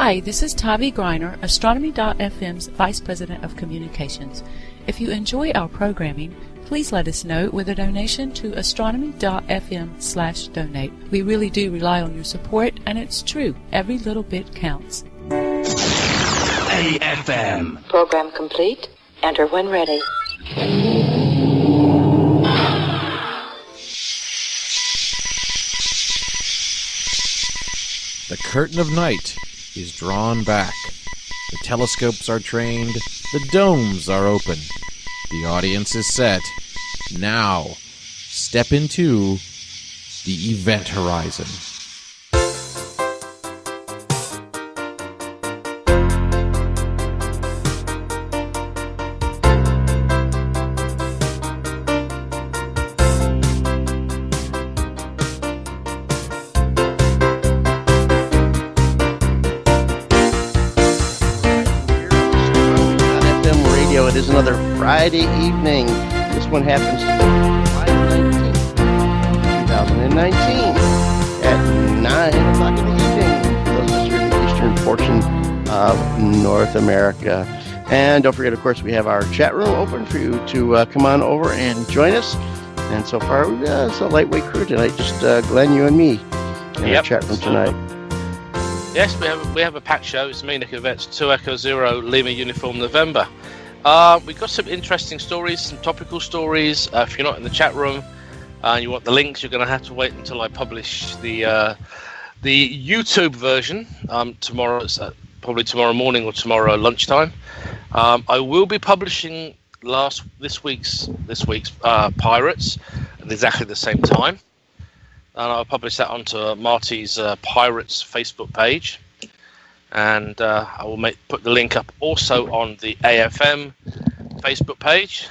Hi, this is Tavi Greiner, Astronomy.fm's Vice President of Communications. If you enjoy our programming, please let us know with a donation to astronomy.fm/donate. We really do rely on your support, and it's true, every little bit counts. AFM. Program complete. Enter when ready. The curtain of night is drawn back. The telescopes are trained. The domes are open. The audience is set. Now, step into the event horizon. It is another Friday evening. This one happens to be July 19th, 2019 at 9 o'clock in the evening. For those of us here in the eastern portion of North America. And don't forget, of course, we have our chat room open for you to come on over and join us. And so far, it's a lightweight crew tonight, just Glenn, you and me in our chat room tonight. Yes, we have a packed show. It's me, Nick Yvette's 2 Echo 0 Lima Uniform November. We've got some interesting stories, some topical stories. If you're not in the chat room and you want the links, you're going to have to wait until I publish the YouTube version tomorrow. Probably tomorrow morning or tomorrow lunchtime. I will be publishing this week's Pirates at exactly the same time, and I'll publish that onto Marty's Pirates Facebook page. And I will put the link up also on the AFM Facebook page,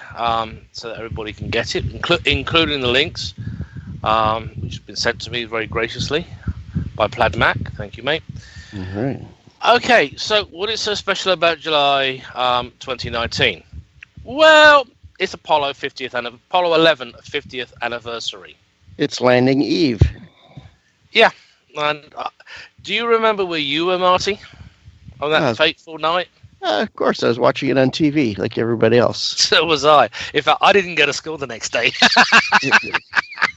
so that everybody can get it, including the links, which have been sent to me very graciously by Plaid Mac. Thank you, mate. Mm-hmm. Okay, so what is so special about July 2019? Well, it's Apollo 11 50th anniversary. It's landing eve. Yeah, and do you remember where you were, Marty, on that fateful night? Of course, I was watching it on TV like everybody else. So was I. In fact, I didn't go to school the next day.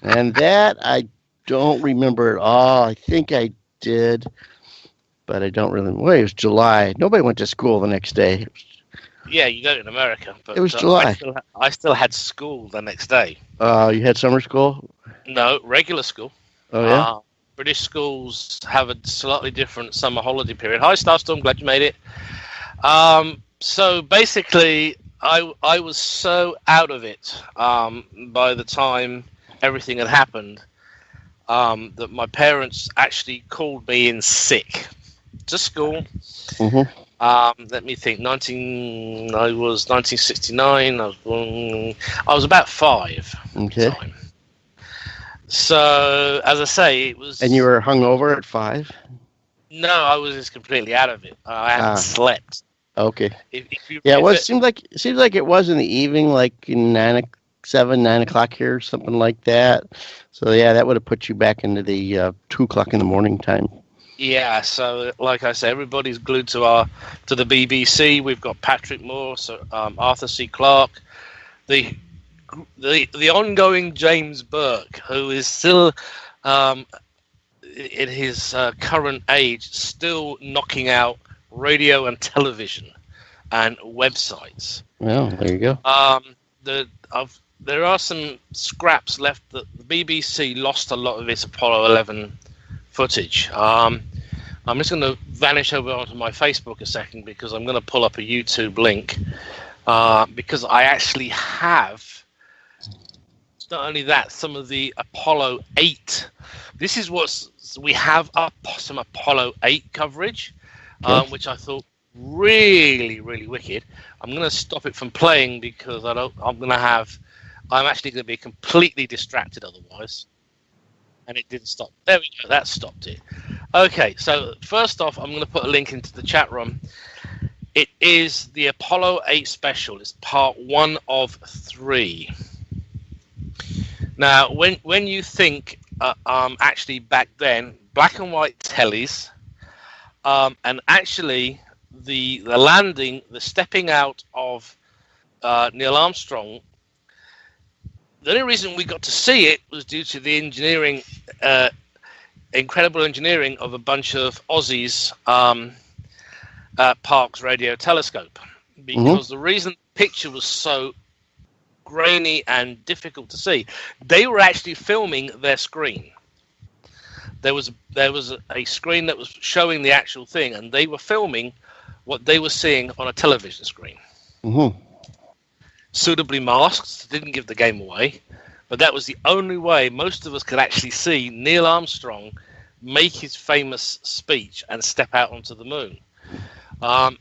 And that I don't remember at all. I think I did, but I don't really. Well, it was July. Nobody went to school the next day. Yeah, you don't in America. But, it was July. I still had school the next day. You had summer school? No, regular school. Oh, yeah? British schools have a slightly different summer holiday period. Hi, Starstorm. Glad you made it. So basically, I was so out of it by the time everything had happened that my parents actually called me in sick to school. Mm-hmm. Let me think. 1969. I was about 5. Okay. Time. So, as I say, it was... And you were hungover at 5? No, I was just completely out of it. I hadn't slept. Okay. It seemed like it was in the evening, like 9 o'clock here, something like that. So, yeah, that would have put you back into the 2 o'clock in the morning time. Yeah, so like I said, everybody's glued to the BBC. We've got Patrick Moore, Arthur C. Clarke, the ongoing James Burke, who is still, in his current age, still knocking out radio and television and websites. Well, there you go. There are some scraps left. That the BBC lost a lot of its Apollo 11 footage. I'm just going to vanish over onto my Facebook a second because I'm going to pull up a YouTube link because I actually have. Not only that, some of the Apollo 8. This is we have some Apollo 8 coverage, which I thought really, really wicked. I'm going to stop it from playing because I'm actually going to be completely distracted otherwise. And it didn't stop. There we go. That stopped it. Okay, so first off, I'm going to put a link into the chat room. It is the Apollo 8 special. It's part 1 of 3. Now, when you think actually back then, black and white tellies And actually, the landing, the stepping out of Neil Armstrong, the only reason we got to see it was due to the engineering, incredible engineering of a bunch of Aussies at Parkes Radio Telescope. Because the reason the picture was so grainy and difficult to see, they were actually filming their screen. There was a screen that was showing the actual thing, and they were filming what they were seeing on a television screen. Suitably masked, didn't give the game away, but that was the only way most of us could actually see Neil Armstrong make his famous speech and step out onto the moon.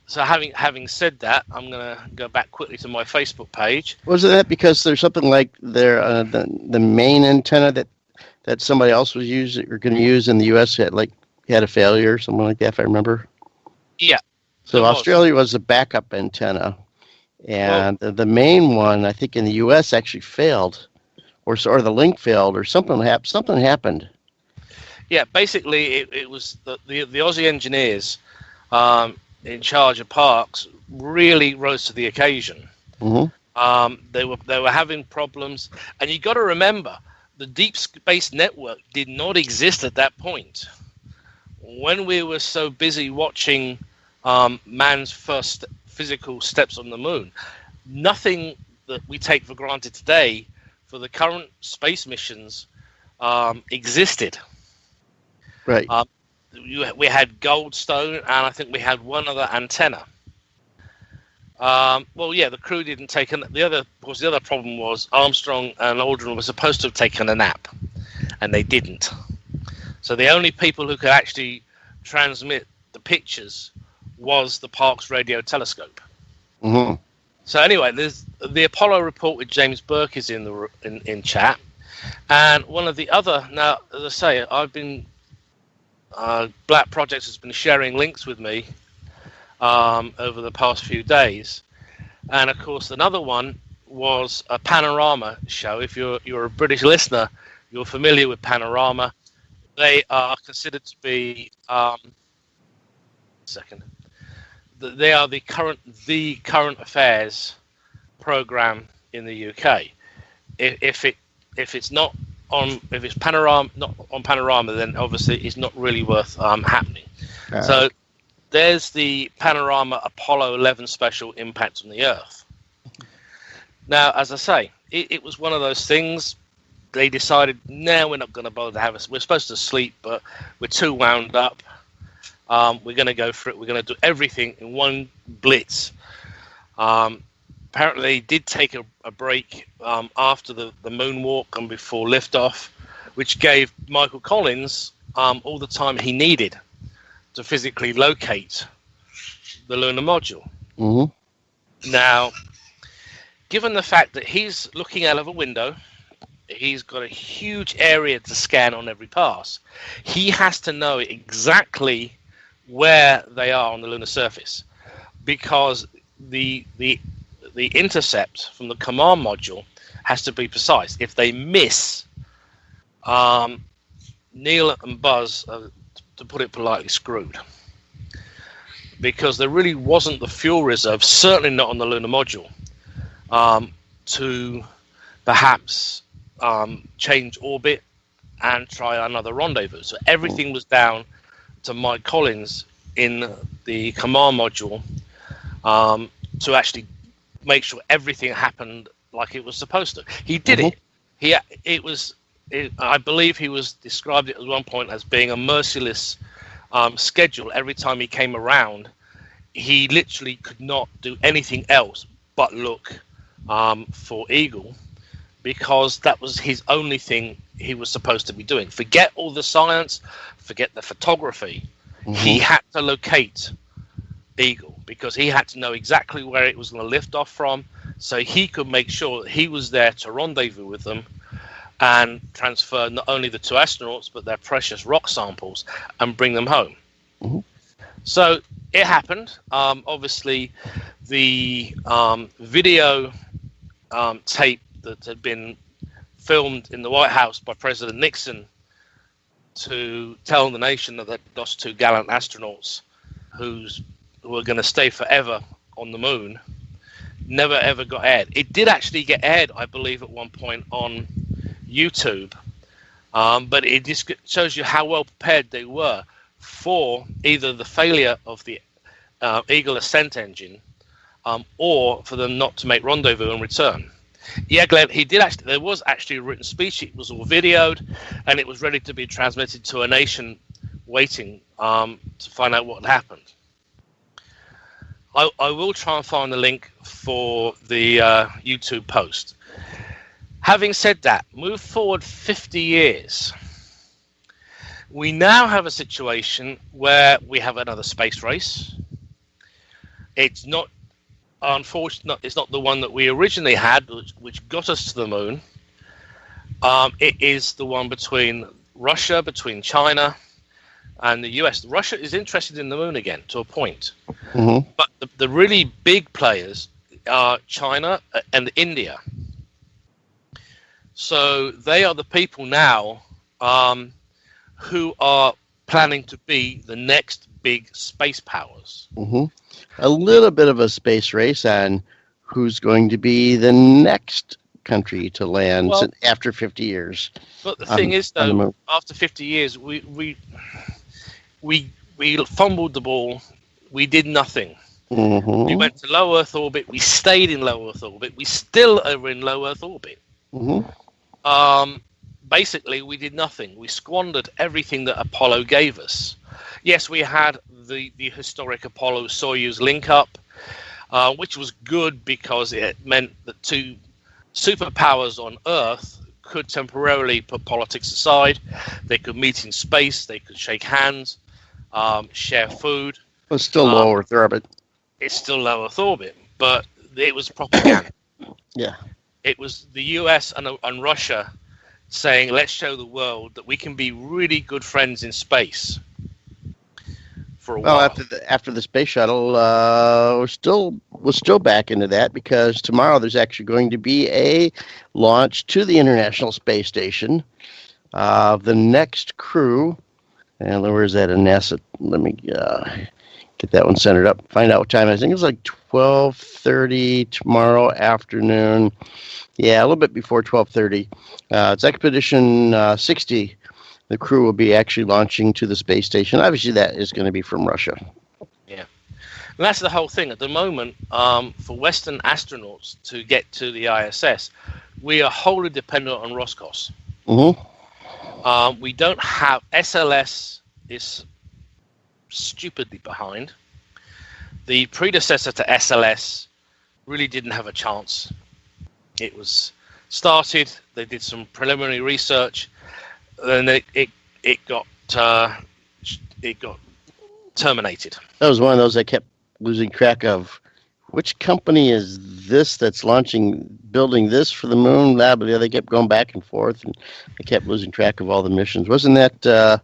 So having said that, I'm going to go back quickly to my Facebook page. Wasn't that because there's something like the main antenna that somebody else was using or going to use in the U.S. had a failure or something like that, if I remember? Yeah. So Australia was a backup antenna, and the main one, I think, in the U.S. actually failed, or the link failed, or something happened. Yeah, basically, it was the Aussie engineers in charge of Parkes really rose to the occasion. They were having problems, and you got to remember, the Deep Space Network did not exist at that point. When we were so busy watching man's first physical steps on the moon, nothing that we take for granted today for the current space missions existed. Right. We had Goldstone, and I think we had one other antenna. The crew didn't take the other problem was Armstrong and Aldrin were supposed to have taken a nap, and they didn't. So the only people who could actually transmit the pictures was the Parkes Radio Telescope. So anyway, there's the Apollo report with James Burke is in chat, and one of the other. Now, as I say, I've been Black Projects has been sharing links with me over the past few days, and of course another one was a Panorama show. If you're a British listener, you're familiar with Panorama. They are considered to be they are the current affairs program in the UK. If it's Panorama not on Panorama, then obviously it's not really worth happening. So there's the Panorama Apollo 11 special, Impact on the Earth. Now, as I say, it was one of those things. They decided, no, we're not going to bother to have us. We're supposed to sleep, but we're too wound up. We're going to go for it. We're going to do everything in one blitz. Apparently, they did take a break after the moonwalk and before liftoff, which gave Michael Collins all the time he needed to physically locate the lunar module. Now, given the fact that he's looking out of a window, he's got a huge area to scan on every pass. He has to know exactly where they are on the lunar surface, because the intercept from the command module has to be precise. If they miss, Neil and Buzz are, to put it politely, screwed, because there really wasn't the fuel reserve, certainly not on the lunar module, to perhaps change orbit and try another rendezvous. So everything was down to Mike Collins in the command module to actually make sure everything happened like it was supposed to. He did it. I believe he was described it at one point as being a merciless schedule. Every time he came around, he literally could not do anything else but look for Eagle, because that was his only thing he was supposed to be doing. Forget all the science, forget the photography. He had to locate Eagle, because he had to know exactly where it was going to lift off from, so he could make sure that he was there to rendezvous with them and transfer not only the two astronauts but their precious rock samples and bring them home. So it happened. Obviously, the video tape that had been filmed in the White House by President Nixon to tell the nation that they'd lost two gallant astronauts who are going to stay forever on the moon, never ever got aired. It did actually get aired, I believe, at one point on YouTube, but it just shows you how well prepared they were for either the failure of the Eagle ascent engine, or for them not to make rendezvous and return. Yeah, Glenn, he did actually. There was actually a written speech. It was all videoed, and it was ready to be transmitted to a nation waiting to find out what had happened. I will try and find the link for the YouTube post. Having said that, move forward 50 years. We now have a situation where we have another space race. It's not, unfortunately, it's not the one that we originally had, which got us to the moon. It is the one between Russia, between China, and the US. Russia is interested in the moon again, to a point. Mm-hmm. But the really big players are China and India. So they are the people now who are planning to be the next big space powers. Mm-hmm. A little bit of a space race on who's going to be the next country to land after 50 years. But the thing is, though, after 50 years, we fumbled the ball. We did nothing. Mm-hmm. We went to low Earth orbit. We stayed in low Earth orbit. We still are in low Earth orbit. Mm-hmm. Basically, we did nothing. We squandered everything that Apollo gave us. Yes, we had the historic Apollo-Soyuz link-up, which was good because it meant that two superpowers on Earth could temporarily put politics aside. They could meet in space. They could shake hands, share food. It's still low Earth orbit. It's still low Earth orbit, but it was propaganda. Yeah. It was the US and Russia saying, let's show the world that we can be really good friends in space for a while. Well, after the space shuttle, we're still back into that, because tomorrow there's actually going to be a launch to the International Space Station. The next crew, and where's that in NASA? Let me get that one centered up. Find out what time. I think it's like 12:30 tomorrow afternoon. Yeah, a little bit before 12:30. It's Expedition 60. The crew will be actually launching to the space station. Obviously, that is going to be from Russia. Yeah. And that's the whole thing. At the moment, for Western astronauts to get to the ISS, we are wholly dependent on Roscos. Mm-hmm. We don't have... SLS is stupidly behind. The predecessor to SLS really didn't have a chance. It was started, they did some preliminary research, then it got terminated. That was one of those I kept losing track of. Which company is this that's building this for the moon? But they kept going back and forth, and I kept losing track of all the missions. Wasn't that,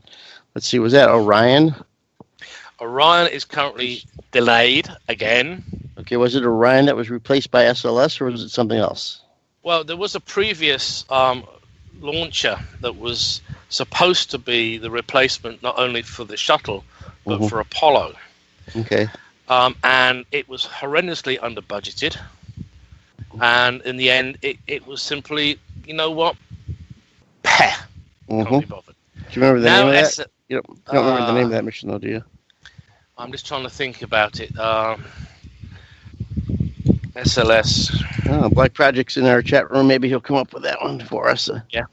let's see, was that Orion? Orion is currently delayed again. Okay, was it Orion that was replaced by SLS, or was it something else? Well, there was a previous launcher that was supposed to be the replacement not only for the shuttle, but for Apollo. Okay. And it was horrendously under budgeted. And in the end, it was simply, you know what? Can't be bothered. Do you remember the name of that? You don't remember the name of that mission, though, do you? I'm just trying to think about it. SLS. Oh, Black Project's in our chat room. Maybe he'll come up with that one for us. Yeah.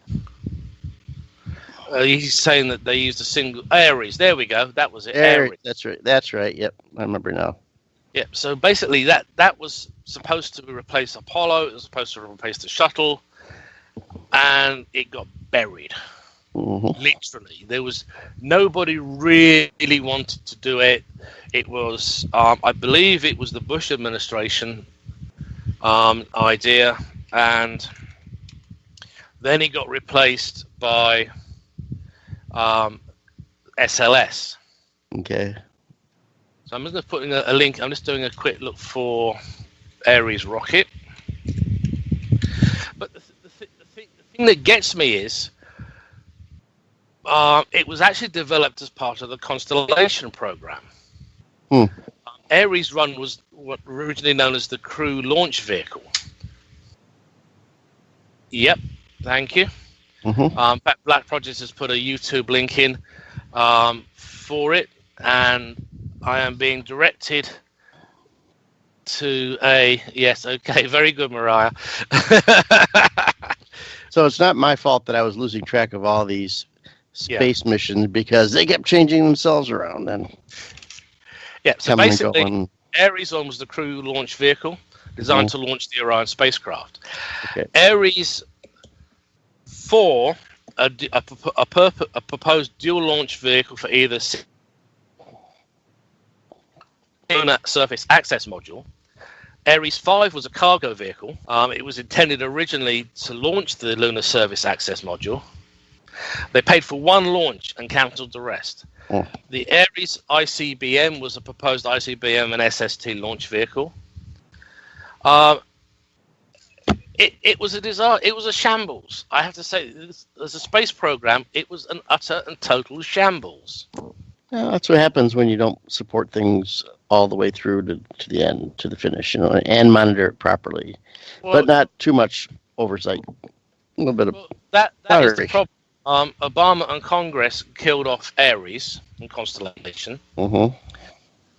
He's saying that they used a single... Ares. There we go. That was it. Ares. That's right. Yep. I remember now. Yep. So basically that was supposed to replace Apollo. It was supposed to replace the shuttle. And it got buried. Mm-hmm. Literally. There was... Nobody really wanted to do it. It was... I believe it was the Bush administration idea, and then he got replaced by SLS. Okay. So I'm just putting a link. I'm just doing a quick look for Ares rocket. But the thing that gets me is it was actually developed as part of the Constellation program. Ares 1 was what originally known as the Crew Launch Vehicle. Yep, thank you. Black Project has put a YouTube link in for it, and I am being directed to a... Yes, okay, very good, Mariah. So it's not my fault that I was losing track of all these space missions because they kept changing themselves around and so basically Ares 1 was the Crew Launch Vehicle designed to launch the Orion spacecraft. Ares 4, a proposed dual launch vehicle for either lunar surface access module. Ares 5 was a cargo vehicle. It was intended originally to launch the lunar surface access module. They paid for one launch and cancelled the rest. The Ares ICBM was a proposed ICBM and SST launch vehicle. It was a shambles. I have to say, as a space program, it was an utter and total shambles. That's what happens when you don't support things all the way through to the end, to the finish, and monitor it properly, but not too much oversight. A little bit of that is the problem. Obama and Congress killed off Ares and Constellation.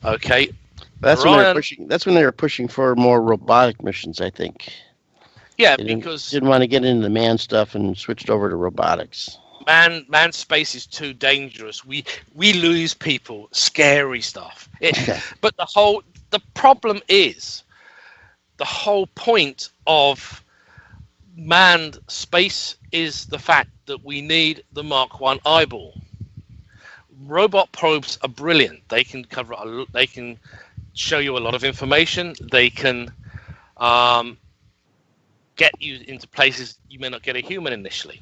Okay, that's when they were pushing for more robotic missions, I think. Yeah, they because didn't want to get into the man stuff and switched over to robotics. Man space is too dangerous. We lose people. Scary stuff. But the problem is the whole point of manned space is the fact that we need the Mark 1 eyeball. Robot probes are brilliant. They can they can show you a lot of information. They can get you into places you may not get a human initially.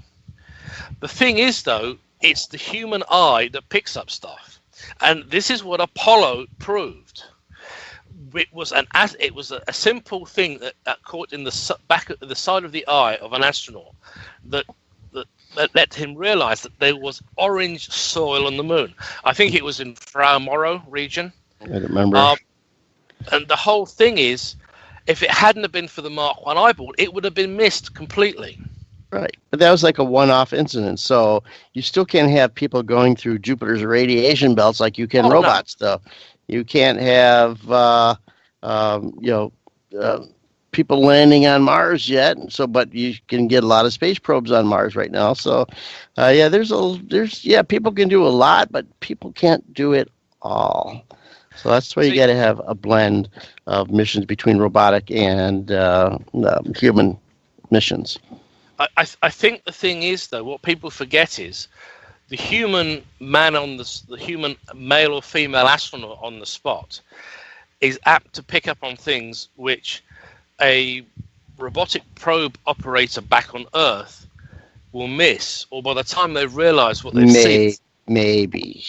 The thing is, though, it's the human eye that picks up stuff, and this is what Apollo proved. It was a simple thing that caught in the back of the side of the eye of an astronaut that let him realize that there was orange soil on the moon. I think it was in Frau Morrow region. I don't remember. And the whole thing is, if it hadn't have been for the Mark 1 eyeball, it would have been missed completely. Right. But that was like a one-off incident. So you still can't have people going through Jupiter's radiation belts like you can robots, though. You can't have, people landing on Mars yet. So, but you can get a lot of space probes on Mars right now. So, people can do a lot, but people can't do it all. So that's why you got to have a blend of missions between robotic and human missions. I think the thing is, though, what people forget is the human man the human male or female astronaut on the spot is apt to pick up on things which a robotic probe operator back on Earth will miss, or by the time they've realized what they've seen. Maybe.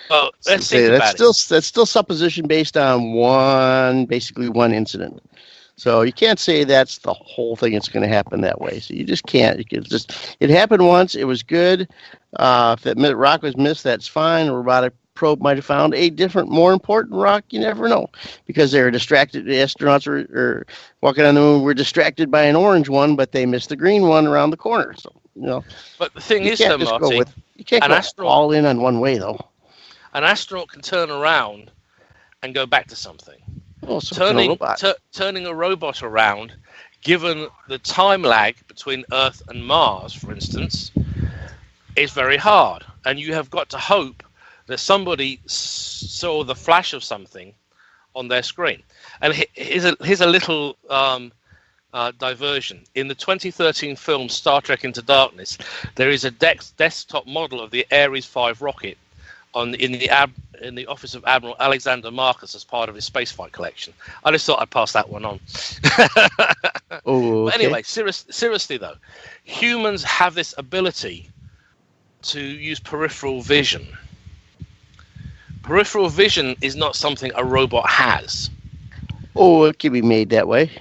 Well, let's think about it. That's still supposition based on basically one incident. So you can't say that's the whole thing. It's going to happen that way. So you just can't. It happened once. It was good. If that rock was missed, that's fine. A robotic probe might have found a different, more important rock. You never know, because they were distracted. The astronauts were walking on the moon. Were distracted by an orange one, but they missed the green one around the corner. So But the thing is, though, Marty, you can't go all in on one way, though. An astronaut can turn around and go back to something. Oh, so turning a robot around, given the time lag between Earth and Mars, for instance, is very hard. And you have got to hope that somebody saw the flash of something on their screen. And here's a little diversion. In the 2013 film Star Trek Into Darkness, there is a desktop model of the Ares 5 rocket in the office of Admiral Alexander Marcus as part of his spaceflight collection. I just thought I'd pass that one on. Oh, okay. But anyway, seriously though, humans have this ability to use peripheral vision. Peripheral vision is not something a robot has. Oh, it can be made that way.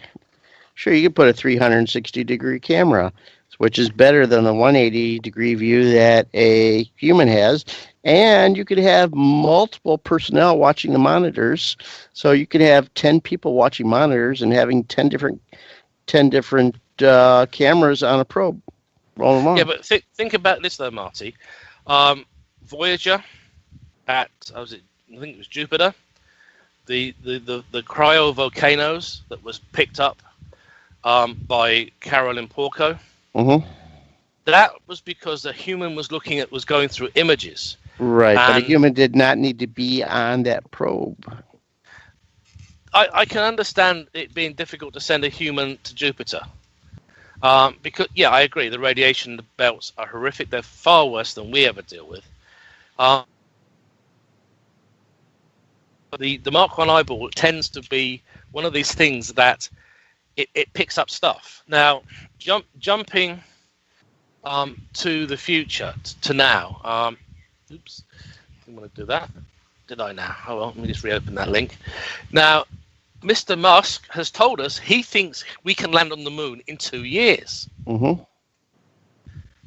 Sure, you can put a 360-degree camera, which is better than the 180-degree view that a human has. And you could have multiple personnel watching the monitors. So you could have 10 people watching monitors and having 10 different cameras on a probe rolling along. Yeah, but think about this though, Marty. Voyager I think it was Jupiter. The cryovolcanoes that was picked up by Carolyn Porco. Mm-hmm. That was because a human was going through images. Right, but a human did not need to be on that probe. I can understand it being difficult to send a human to Jupiter. Because, yeah, I agree, the radiation belts are horrific. They're far worse than we ever deal with. The Mark 1 eyeball tends to be one of these things that it picks up stuff. Now, jumping to the future, to now. Oops, didn't want to do that. Did I now? Oh, well, let me just reopen that link. Now, Mr. Musk has told us he thinks we can land on the moon in 2 years. Mm-hmm.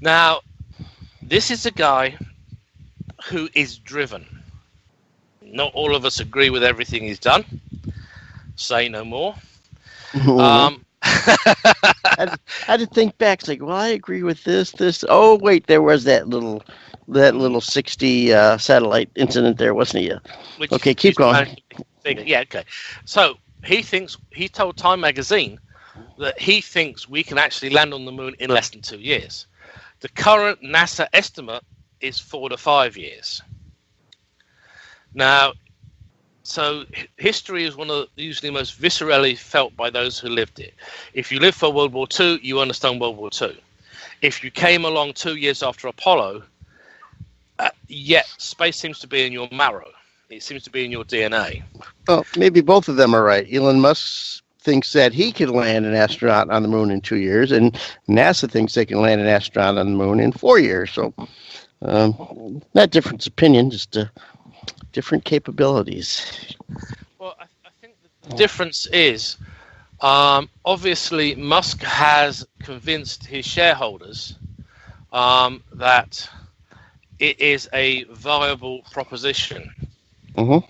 Now, this is a guy who is driven. Not all of us agree with everything he's done. Say no more. Mm-hmm. I had to think back. It's like, well, I agree with this. Oh, wait, there was that little 60 satellite incident there, wasn't it? Okay, keep going. Yeah, okay. So he told Time Magazine that he thinks we can actually land on the moon in less than 2 years. The current NASA estimate is 4 to 5 years. Now, so history is one of the usually most viscerally felt by those who lived it. If you lived for World War II, you understand World War II. If you came along 2 years after Apollo, yet space seems to be in your marrow. It seems to be in your DNA. Well, maybe both of them are right. Elon Musk thinks that he can land an astronaut on the moon in 2 years, and NASA thinks they can land an astronaut on the moon in 4 years. So, not difference of opinion, just different capabilities. Well, I think the difference is, obviously, Musk has convinced his shareholders that it is a viable proposition. Mm-hmm.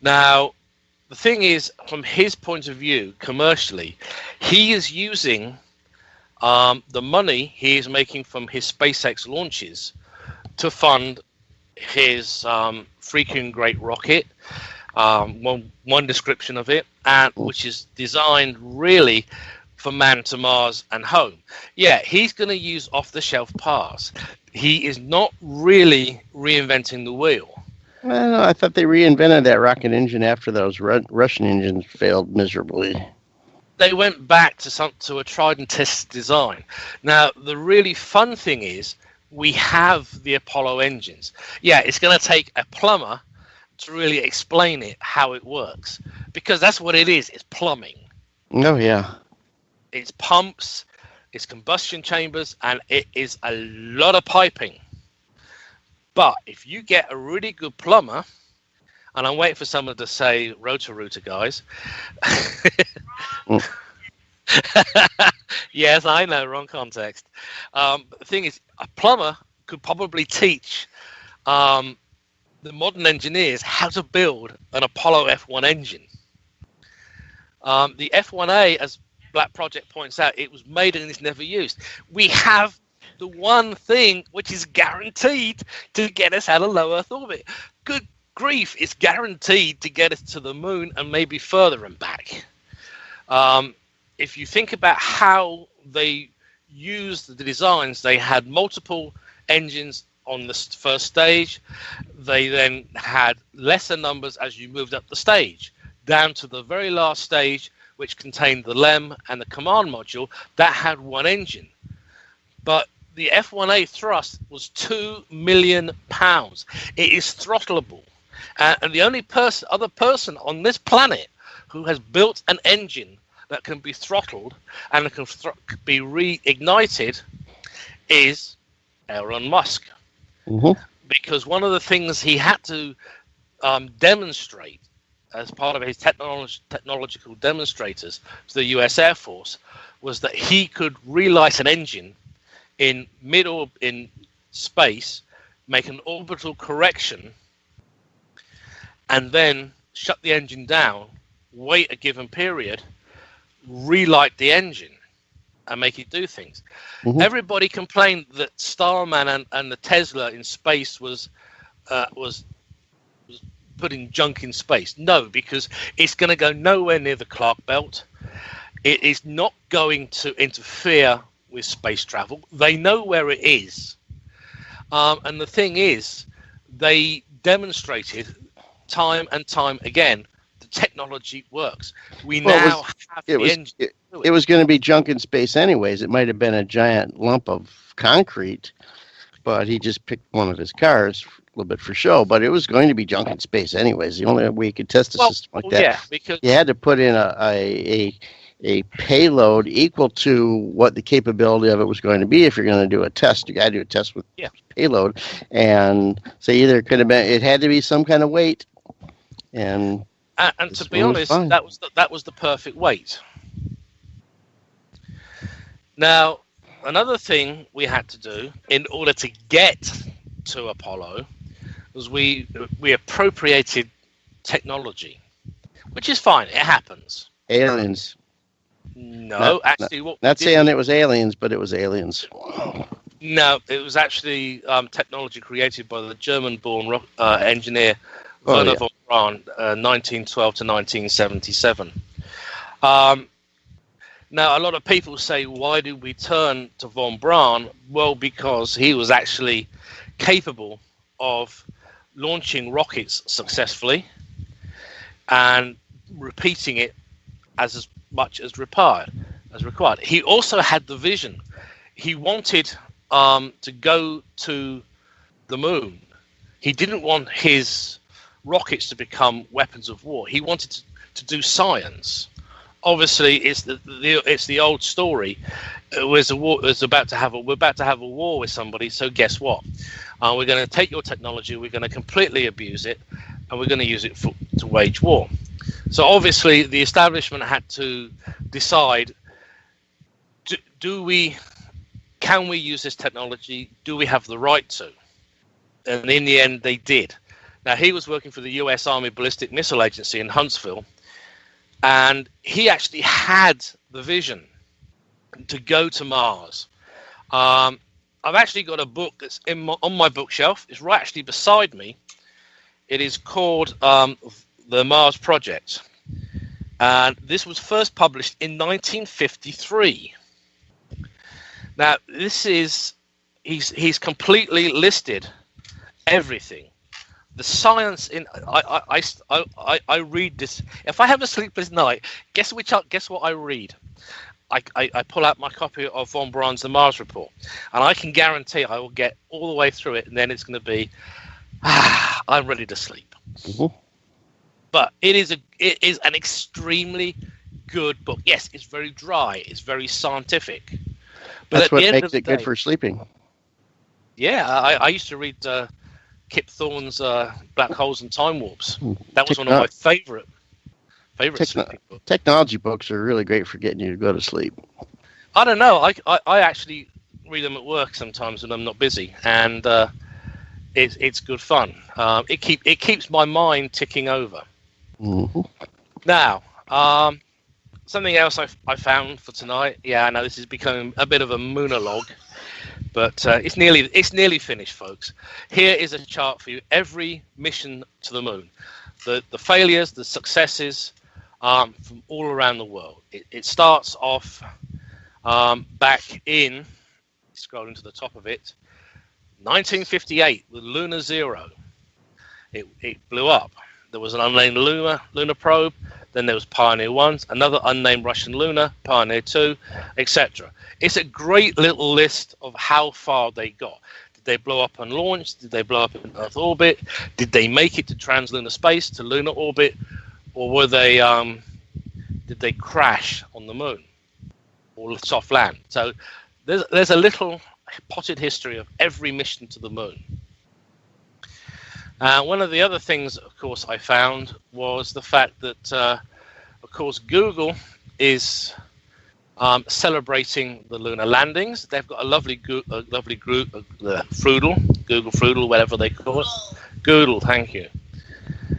Now, the thing is, from his point of view, commercially, he is using the money he is making from his SpaceX launches to fund his freaking great rocket, one description of it, and which is designed really for man to Mars and home. Yeah, he's going to use off-the-shelf parts. He is not really reinventing the wheel. Well, I thought they reinvented that rocket engine after those Russian engines failed miserably. They went back to a tried and tested design. Now, the really fun thing is we have the Apollo engines. Yeah, it's going to take a plumber to really explain it, how it works, because that's what it is. It's plumbing. Oh, yeah. It's pumps, it's combustion chambers, and it is a lot of piping. But if you get a really good plumber, and I'm waiting for someone to say Roto-Rooter, guys. Yes, I know, wrong context. The thing is, a plumber could probably teach the modern engineers how to build an Apollo F1 engine. The F1A, as Black Project points out, it was made and it's never used. We have the one thing which is guaranteed to get us out of low Earth orbit. Good grief, it's guaranteed to get us to the moon and maybe further and back. If you think about how they used the designs, they had multiple engines on the first stage. They then had lesser numbers as you moved up the stage, down to the very last stage, which contained the LEM and the command module that had one engine. But the F1A thrust was 2 million pounds. It is throttleable. And the only other person on this planet who has built an engine that can be throttled and can be reignited is Elon Musk. Mm-hmm. Because one of the things he had to demonstrate as part of his technological demonstrators to the US Air Force was that he could relight an engine in space, make an orbital correction, and then shut the engine down, wait a given period, relight the engine, and make it do things. Mhm. Everybody complained that Starman and the Tesla in space was putting junk in space. No, because it's going to go nowhere near the Clark belt. It is not going to interfere with space travel. They know where it is. And the thing is, they demonstrated time and time again the technology works. We now have the engine. It was going to be junk in space anyways. It might have been a giant lump of concrete, but he just picked one of his cars a little bit for show. But it was going to be junk in space anyways. The only way you could test a system like that, because you had to put in a payload equal to what the capability of it was going to be. If you're going to do a test, you got to do a test with payload, and so either it had to be some kind of weight, and to be honest, that was the perfect weight. Now, another thing we had to do in order to get to Apollo was we appropriated technology, which is fine. It happens. Aliens. No, actually, what not saying it was aliens, but it was aliens. No, it was actually technology created by the German-born engineer Werner von Braun, 1912 to 1977. Now, a lot of people say, why did we turn to von Braun? Well, because he was actually capable of launching rockets successfully and repeating it as much as required. He also had the vision. He wanted to go to the moon. He didn't want his rockets to become weapons of war. He wanted to do science. Obviously, it's the old story. We're about to have a war with somebody. So guess what? We're going to take your technology. We're going to completely abuse it, and we're going to use it to wage war. So obviously, the establishment had to decide: can we use this technology? Do we have the right to? And in the end, they did. Now, he was working for the U.S. Army Ballistic Missile Agency in Huntsville. And he actually had the vision to go to Mars. I've actually got a book that's on my bookshelf. It's right actually beside me. It is called The Mars Project. And this was first published in 1953. Now, he's completely listed everything. The science in I read this. If I have a sleepless night, guess what I read? I pull out my copy of von Braun's The Mars Report, and I can guarantee I will get all the way through it, and then it's going to be, I'm ready to sleep. Mm-hmm. But it is an extremely good book. Yes, it's very dry. It's very scientific. But that's what makes it good for sleeping. Yeah, I used to read Kip Thorne's Black Holes and Time Warps. That was one of my favorite sleeping books. Technology books are really great for getting you to go to sleep. I don't know. I actually read them at work sometimes when I'm not busy, and it's good fun. It keeps my mind ticking over. Mm-hmm. Now, something else I found for tonight. Yeah, I know this is becoming a bit of a monologue. But it's nearly finished, folks. Here is a chart for you. Every mission to the moon, the failures, the successes from all around the world. It starts off back in, scrolling to the top of it, 1958 with Luna 0. It blew up. There was an unnamed lunar probe. Then there was Pioneer 1, another unnamed Russian lunar, Pioneer 2, etc. It's a great little list of how far they got. Did they blow up and launch? Did they blow up in Earth orbit? Did they make it to translunar space, to lunar orbit? Or were they? Did they crash on the moon or soft land? So there's a little potted history of every mission to the moon. One of the other things, of course, I found was the fact that, of course, Google is celebrating the lunar landings. They've got a lovely group, Google Fruidle, whatever they call it. Goodle, thank you.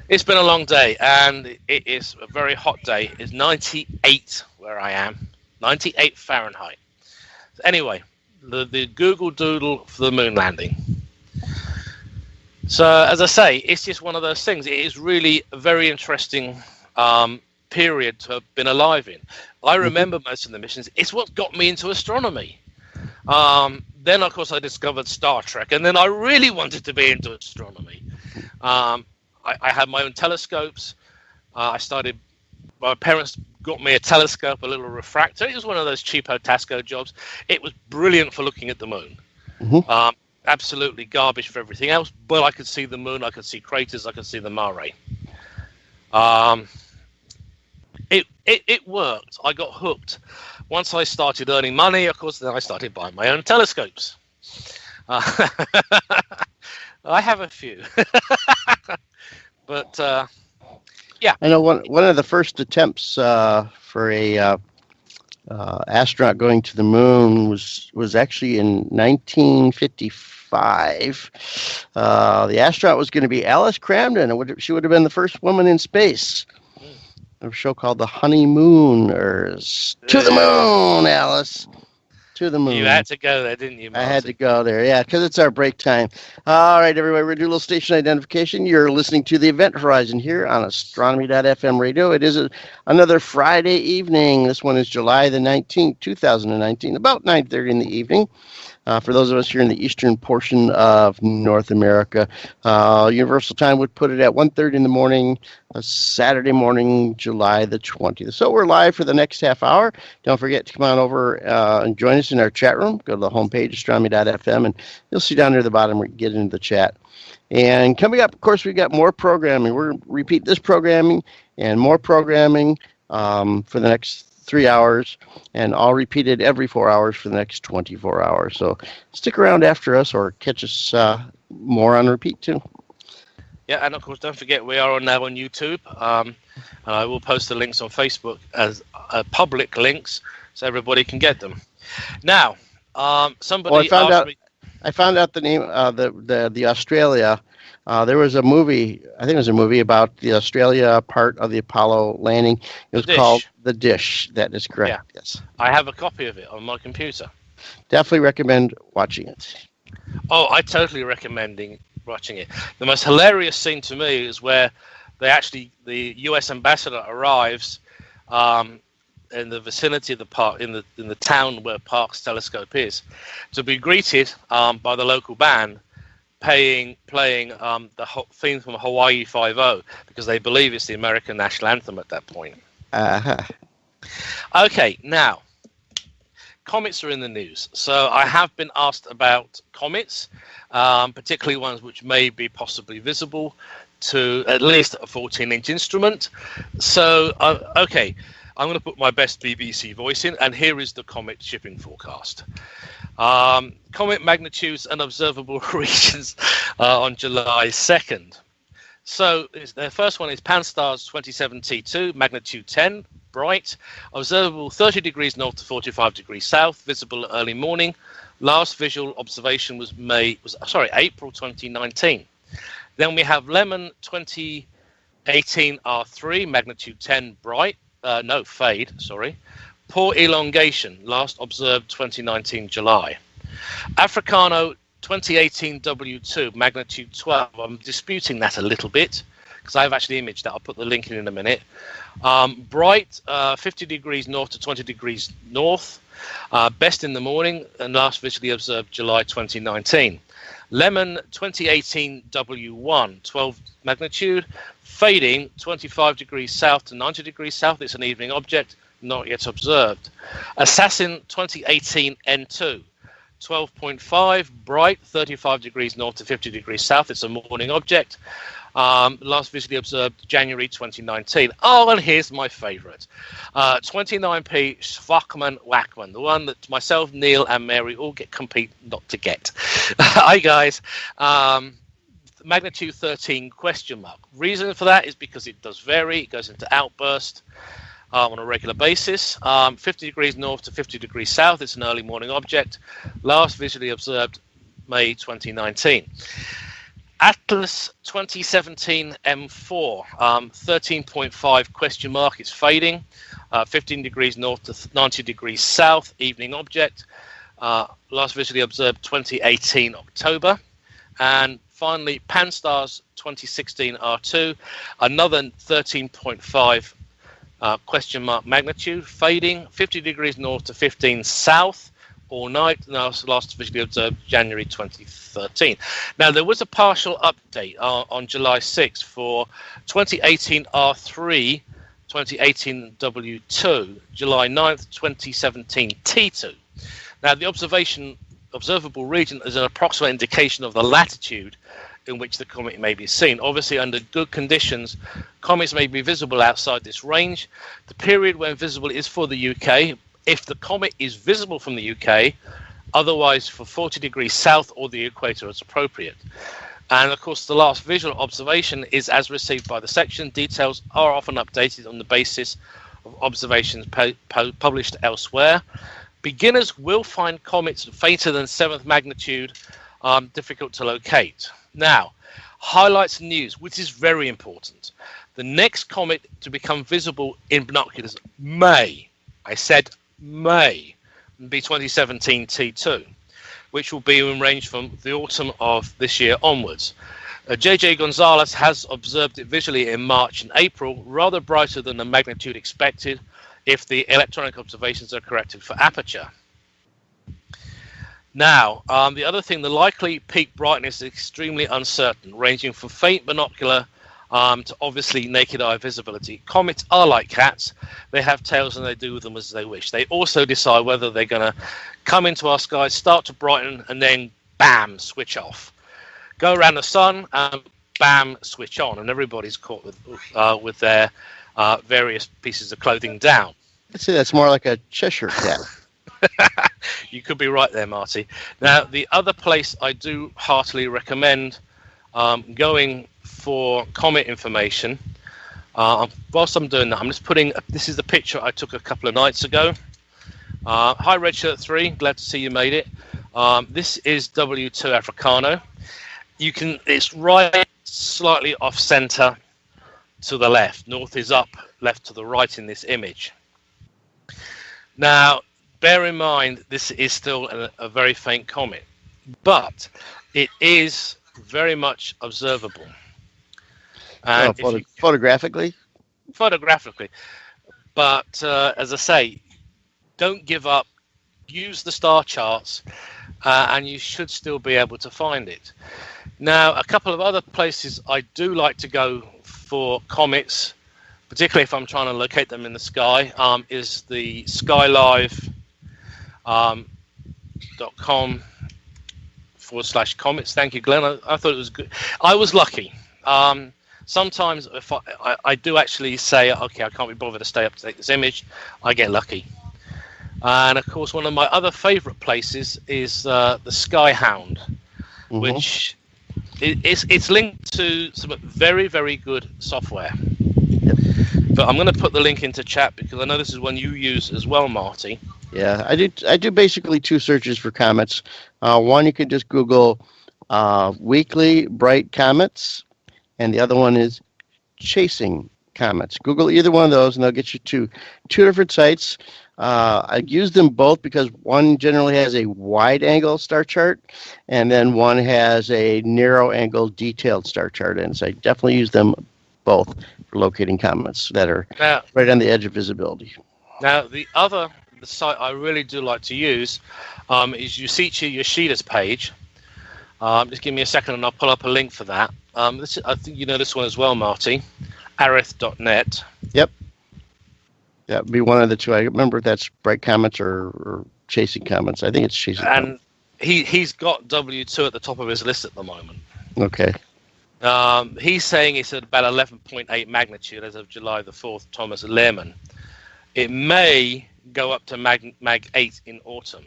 It's been a long day, and it is a very hot day. It's 98 where I am, 98 Fahrenheit. Anyway, the Google Doodle for the moon landing. So, as I say, it's just one of those things. It is really a very interesting period to have been alive in. I remember most of the missions. It's what got me into astronomy. Then, of course, I discovered Star Trek, and then I really wanted to be into astronomy. I had my own telescopes. My parents got me a telescope, a little refractor. It was one of those cheapo Tasco jobs. It was brilliant for looking at the moon. Mm-hmm. Absolutely garbage for everything else, but I could see the moon, I could see craters, I could see the mare. It worked. I got hooked. Once I started earning money, of course, then I started buying my own telescopes. I have a few. But, yeah. I know one of the first attempts for a astronaut going to the moon was actually in 1955. The astronaut was going to be Alice Cramden. She would have been the first woman in space. A show called The Honeymooners. To the moon, Alice. To the moon. You had to go there, didn't you, Marty? I had to go there, yeah, because it's our break time. All right, everybody, we're going to do a little station identification. You're listening to the Event Horizon here on Astronomy.fm radio. It is another Friday evening. This one is July the 19th, 2019, about 9:30 in the evening. For those of us here in the eastern portion of North America, Universal Time would put it at 1:30 in the morning, Saturday morning, July the 20th. So we're live for the next half hour. Don't forget to come on over and join us in our chat room. Go to the homepage, astronomy.fm, and you'll see down near the bottom where you get into the chat. And coming up, of course, we've got more programming. We're going to repeat this programming and more programming for the next 3 hours, and all repeated every 4 hours for the next 24 hours. So stick around after us or catch us more on repeat too. Yeah, and of course, don't forget we are now on YouTube. And I will post the links on Facebook as public links so everybody can get them. Now, somebody asked me. I found out the name the Australia. There was a movie, I think it was a movie about the Australia part of the Apollo landing. It was called The Dish. That is correct, yeah. Yes. I have a copy of it on my computer. Definitely recommend watching it. Oh, I totally recommend watching it. The most hilarious scene to me is where the U.S. ambassador arrives in the vicinity of the park, in the town where Parkes telescope is, to be greeted by the local band, playing the theme from Hawaii 5-0, because they believe it's the American national anthem at that point. Okay, now, comets are in the news. So I have been asked about comets, particularly ones which may be possibly visible to at least a 14-inch instrument. So, okay, I'm going to put my best BBC voice in, and here is the comet shipping forecast. Comet magnitudes and observable regions on July 2nd. So the first one is Pan-STARRS 27T2, magnitude 10, bright, observable 30 degrees north to 45 degrees south, visible early morning. Last visual observation was April 2019. Then we have Lemon 2018 R3, magnitude 10, bright, fade, poor elongation, last observed 2019 July. Africano 2018 W2, magnitude 12. I'm disputing that a little bit because I've actually imaged that. I'll put the link in a minute. Bright, 50 degrees north to 20 degrees north, best in the morning, and last visually observed July 2019. Lemon 2018 W1, 12 magnitude, fading 25 degrees south to 90 degrees south. It's an evening object, not yet observed. Assassin 2018 N2, 12.5, bright, 35 degrees north to 50 degrees south. It's a morning object. Last visually observed January 2019. Oh, and here's my favorite. 29p Schwachmann-Wachmann, the one that myself, Neil, and Mary all compete not to get. Hi, guys. Magnitude 13 question mark. Reason for that is because it does vary. It goes into outburst. on a regular basis. 50 degrees north to 50 degrees south. It's an early morning object. Last visually observed May 2019. Atlas 2017 M4, 13.5 question mark. It's fading. 15 degrees north to 90 degrees south. Evening object. Last visually observed 2018 October. And finally, Pan-STARRS 2016 R2, another 13.5 question mark magnitude, fading, 50 degrees north to 15 south, all night. Now, last visually observed January 2013. Now, there was a partial update on July 6th for 2018 R3, 2018 W2, July 9th, 2017 T2. Now, the observable region is an approximate indication of the latitude in which the comet may be seen. Obviously, under good conditions, comets may be visible outside this range. The period when visible is for the UK. If the comet is visible from the UK, otherwise for 40 degrees south or the equator as appropriate. And of course, the last visual observation is as received by the section. Details are often updated on the basis of observations published elsewhere. Beginners will find comets fainter than 7th magnitude difficult to locate. Now, highlights and news, which is very important. The next comet to become visible in binoculars may, I said may, be 2017 T2, which will be in range from the autumn of this year onwards. J.J. Gonzalez has observed it visually in March and April, rather brighter than the magnitude expected if the electronic observations are corrected for aperture. Now, the other thing, the likely peak brightness is extremely uncertain, ranging from faint binocular to obviously naked eye visibility. Comets are like cats. They have tails and they do with them as they wish. They also decide whether they're going to come into our skies, start to brighten, and then bam, switch off. Go around the sun and bam, switch on. And everybody's caught with their various pieces of clothing down. I'd say that's more like a Cheshire cat. You could be right there, Marty. Now, the other place I do heartily recommend going for comet information, whilst I'm doing that, I'm just putting, this is the picture I took a couple of nights ago. Hi, Redshirt 3, glad to see you made it. This is W2 Africano. It's right slightly off center to the left. North is up, left to the right in this image. Now, bear in mind, this is still a very faint comet, but it is very much observable. And photographically? Photographically. But as I say, don't give up. Use the star charts, and you should still be able to find it. Now, a couple of other places I do like to go for comets, particularly if I'm trying to locate them in the sky, is the skylive.com/comets. Thank you, Glenn. I thought it was good. I was lucky. Sometimes if I do actually say, okay, I can't be bothered to stay up to take this image, I get lucky. And of course, one of my other favorite places is the Skyhound, which it's linked to some very, very good software. Yep. But I'm going to put the link into chat because I know this is one you use as well, Marty. Yeah, I do basically two searches for comets. One, you could just Google weekly bright comets, and the other one is chasing comets. Google either one of those, and they'll get you to two different sites. I use them both because one generally has a wide-angle star chart, and then one has a narrow-angle detailed star chart. And so I definitely use them both for locating comets that are right on the edge of visibility. Now, the site I really do like to use is Yusuchi Yoshida's page. Just give me a second and I'll pull up a link for that. I think you know this one as well, Marty. Arith.net. Yep. That would be one of the two. I remember if that's bright comets or chasing comets. I think it's chasing comets. And he's got W2 at the top of his list at the moment. Okay. He's saying it's at about 11.8 magnitude as of July the 4th, Thomas Lehrman. It may go up to Mag 8 in autumn.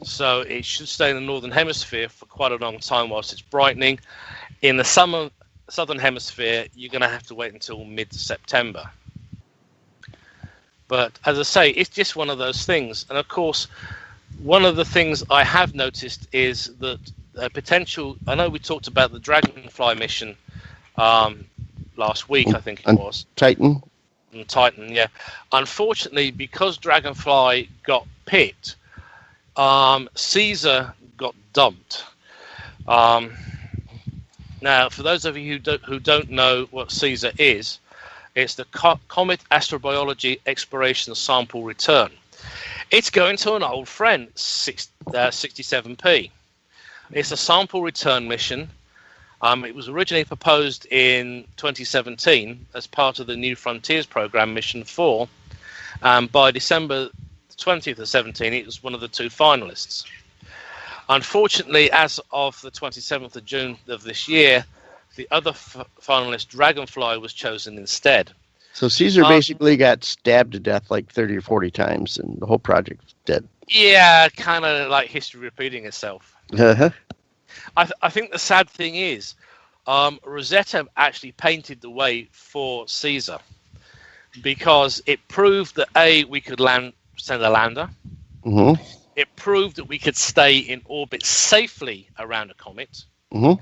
So it should stay in the northern hemisphere for quite a long time whilst it's brightening. In the southern hemisphere, you're going to have to wait until mid-September. But as I say, it's just one of those things. And of course, one of the things I have noticed is that potential. I know we talked about the Dragonfly mission last week. I think it was Titan. And Titan, yeah. Unfortunately, because Dragonfly got picked, Caesar got dumped. Now, for those of you who don't know what Caesar is, it's the Comet Astrobiology Exploration Sample Return. It's going to an old friend, 67P. It's a sample return mission. It was originally proposed in 2017 as part of the New Frontiers program, Mission 4. By December 20th of 17, it was one of the 2 finalists. Unfortunately, as of the 27th of June of this year, the other finalist, Dragonfly, was chosen instead. So Caesar basically got stabbed to death like 30 or 40 times, and the whole project's dead. Yeah, kind of like history repeating itself. Uh-huh. I think the sad thing is, Rosetta actually painted the way for Caesar because it proved that we could send a lander. Mm-hmm. It proved that we could stay in orbit safely around a comet. Mm-hmm.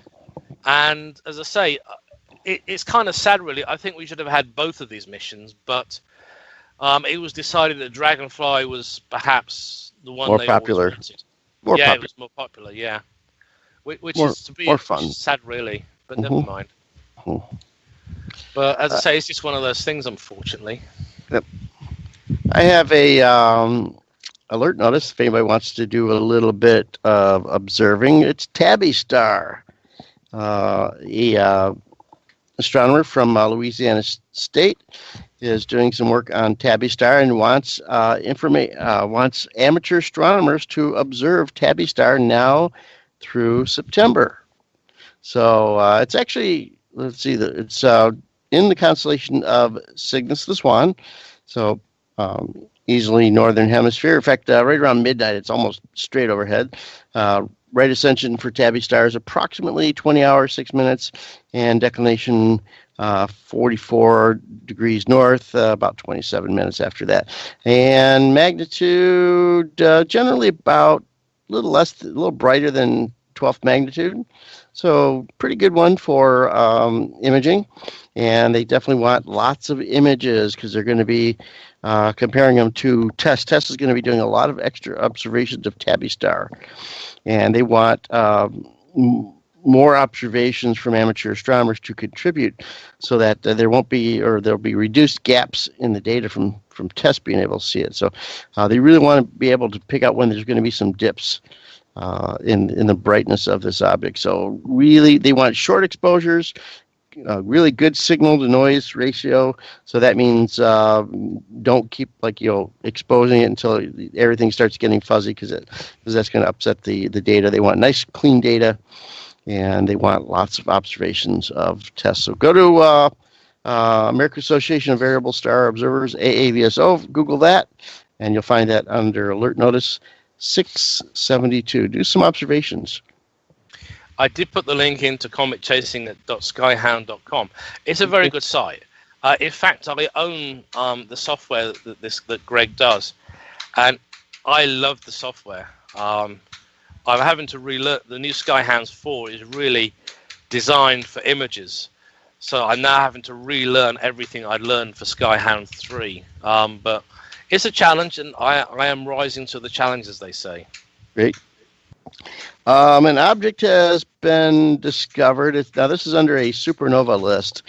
And as I say, it's kind of sad, really. I think we should have had both of these missions, but it was decided that Dragonfly was perhaps the one more they popular. wanted. It was more popular. Yeah. Which is to be more fun. Sad, really, but Mm-hmm. never mind. Mm-hmm. But as I say, it's just one of those things, unfortunately. Yep. I have a alert notice if anybody wants to do a little bit of observing. It's Tabby Star, astronomer from Louisiana State, is doing some work on Tabby Star and wants wants amateur astronomers to observe Tabby Star now through September. So it's actually, let's see, it's in the constellation of Cygnus the Swan, so easily northern hemisphere. In fact, right around midnight, it's almost straight overhead. Right ascension for Tabby Star is approximately 20 hours, 6 minutes, and declination 44 degrees north, about 27 minutes after that. And magnitude generally about a little brighter than 12th magnitude. So pretty good one for imaging. And they definitely want lots of images because they're going to be comparing them to TESS. TESS is going to be doing a lot of extra observations of Tabby Star. And they want more observations from amateur astronomers to contribute so that there won't be, or there'll be reduced gaps in the data from TESS being able to see it. So they really want to be able to pick out when there's going to be some dips in the brightness of this object. So really, they want short exposures, really good signal to noise ratio. So that means don't keep exposing it until everything starts getting fuzzy because that's going to upset the data. They want nice clean data, and they want lots of observations of TESS. So go to American Association of Variable Star Observers, AAVSO, Google that, and you'll find that under Alert Notice 672. Do some observations. I did put the link into cometchasing.skyhound.com. It's a very good site. In fact, I own the software that Greg does, and I love the software. I'm having to relearn. The new Skyhounds 4 is really designed for images, so I'm now having to relearn everything I learned for Skyhound 3. But it's a challenge, and I am rising to the challenge, as they say. Great. An object has been discovered. Now, this is under a supernova list.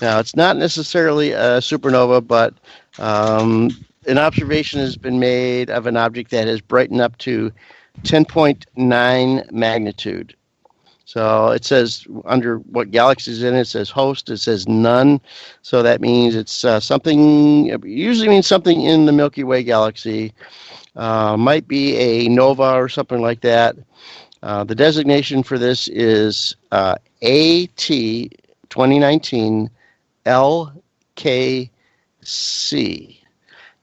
Now, it's not necessarily a supernova, but an observation has been made of an object that has brightened up to 10.9 magnitude. So it says under what galaxy is in it, it says host, it says none. So that means it's something, usually means something in the Milky Way galaxy. Might be a nova or something like that. The designation for this is AT 2019 LKC,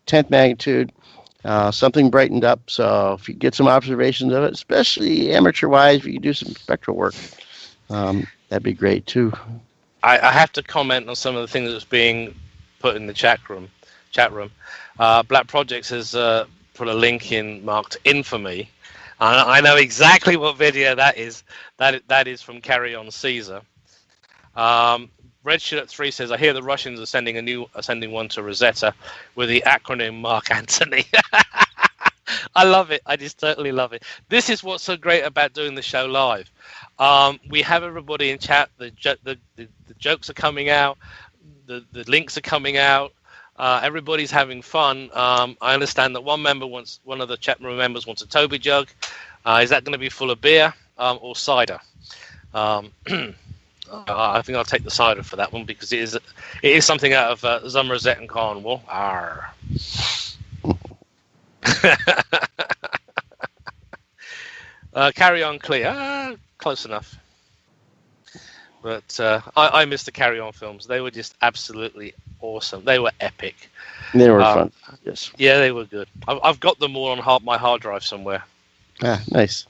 10th magnitude. Something brightened up, so if you get some observations of it, especially amateur-wise, if you can do some spectral work, that'd be great too. I have to comment on some of the things that's being put in the chat room. chat room. Black Projects has put a link in marked infamy. I know exactly what video that is. That is from Carry On Caesar. Redshirt 3 says, I hear the Russians are sending one to Rosetta with the acronym Mark Antony. I love it. I just totally love it. This is what's so great about doing the show live. We have everybody in chat. The jokes are coming out. The links are coming out. Everybody's having fun. I understand that one of the chat room members wants a Toby jug. Is that going to be full of beer or cider? I think I'll take the cider for that one because it is something out of Somerset and Cornwall. Arr. Carry On Clear. Close enough. But I miss the Carry On films. They were just absolutely awesome. They were epic. They were fun. Yes. Yeah, they were good. I've got them all on my hard drive somewhere. Ah, nice.